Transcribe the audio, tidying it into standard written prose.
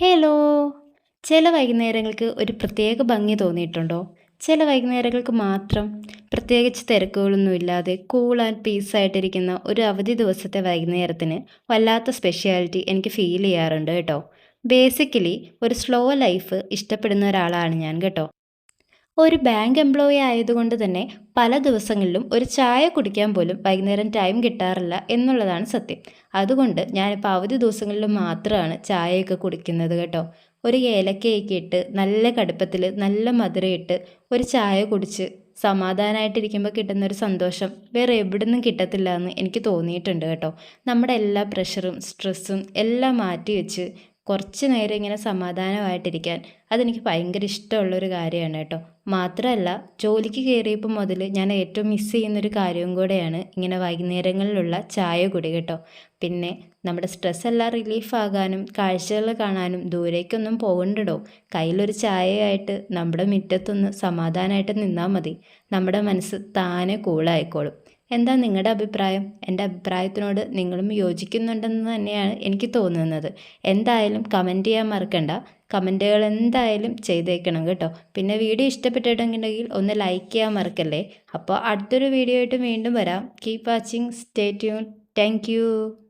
Hello! ചില വൈകുന്നേരങ്ങൾക്ക് ഒരു പ്രത്യേക ഭംഗി തോന്നിയിട്ടുണ്ടോ? ചില വൈകുന്നേരങ്ങൾക്ക് മാത്രം പ്രത്യേകിച്ച് തിരക്കുകളൊന്നുമില്ലാതെ കൂൾ ആൻഡ് പീസ് ആയിട്ടിരിക്കുന്ന ഒരു അവധി ദിവസത്തെ വൈകുന്നേരത്തിന് വല്ലാത്ത സ്പെഷ്യാലിറ്റി എനിക്ക് ഫീൽ ചെയ്യാറുണ്ട് കേട്ടോ. ബേസിക്കലി ഒരു സ്ലോ ലൈഫ് ഇഷ്ടപ്പെടുന്ന ഒരാളാണ് ഞാൻ കേട്ടോ. ഒരു ബാങ്ക് എംപ്ലോയി ആയതുകൊണ്ട് തന്നെ പല ദിവസങ്ങളിലും ഒരു ചായ കുടിക്കാൻ പോലും വൈകുന്നേരം ടൈം കിട്ടാറില്ല എന്നുള്ളതാണ് സത്യം. അതുകൊണ്ട് ഞാനിപ്പോൾ അവധി ദിവസങ്ങളിൽ മാത്രമാണ് ചായയൊക്കെ കുടിക്കുന്നത് കേട്ടോ. ഒരു ഏലക്കയൊക്കെ ഇട്ട് നല്ല കടുപ്പത്തിൽ നല്ല മധുരം ഒരു ചായ കുടിച്ച് സമാധാനമായിട്ടിരിക്കുമ്പോൾ കിട്ടുന്ന ഒരു സന്തോഷം വേറെ എവിടെ നിന്നും കിട്ടത്തില്ല എന്ന് എനിക്ക് തോന്നിയിട്ടുണ്ട് കേട്ടോ. നമ്മുടെ എല്ലാ പ്രഷറും സ്ട്രെസ്സും എല്ലാം മാറ്റി വെച്ച് കുറച്ച് നേരം ഇങ്ങനെ സമാധാനമായിട്ടിരിക്കാൻ അതെനിക്ക് ഭയങ്കര ഇഷ്ടമുള്ളൊരു കാര്യമാണ് കേട്ടോ. മാത്രമല്ല, ജോലിക്ക് കയറിയപ്പോൾ മുതൽ ഞാൻ ഏറ്റവും മിസ് ചെയ്യുന്നൊരു കാര്യവും കൂടെയാണ് ഇങ്ങനെ വൈകുന്നേരങ്ങളിലുള്ള ചായ കുടി കേട്ടോ. പിന്നെ നമ്മുടെ സ്ട്രെസ് എല്ലാം റിലീഫാകാനും കാഴ്ചകൾ കാണാനും ദൂരേക്കൊന്നും പോകണ്ടടോ. കയ്യിലൊരു ചായയായിട്ട് നമ്മുടെ മുറ്റത്തൊന്ന് സമാധാനമായിട്ട് നിന്നാൽ മതി. നമ്മുടെ മനസ്സ് താനെ കൂളായിക്കോളും. എന്താ നിങ്ങളുടെ അഭിപ്രായം? എൻ്റെ അഭിപ്രായത്തിനോട് നിങ്ങളും യോജിക്കുന്നുണ്ടെന്ന് തന്നെയാണ് എനിക്ക് തോന്നുന്നത്. എന്തായാലും കമൻറ്റ് ചെയ്യാൻ മറക്കണ്ട. കമൻറ്റുകൾ എന്തായാലും ചെയ്തേക്കണം കേട്ടോ. പിന്നെ വീഡിയോ ഇഷ്ടപ്പെട്ടിട്ടുണ്ടെങ്കിൽ ഒന്ന് ലൈക്ക് ചെയ്യാൻ മറക്കല്ലേ. അപ്പോൾ അടുത്തൊരു വീഡിയോ ആയിട്ട് വീണ്ടും വരാം. Keep watching, stay tune. Thank you.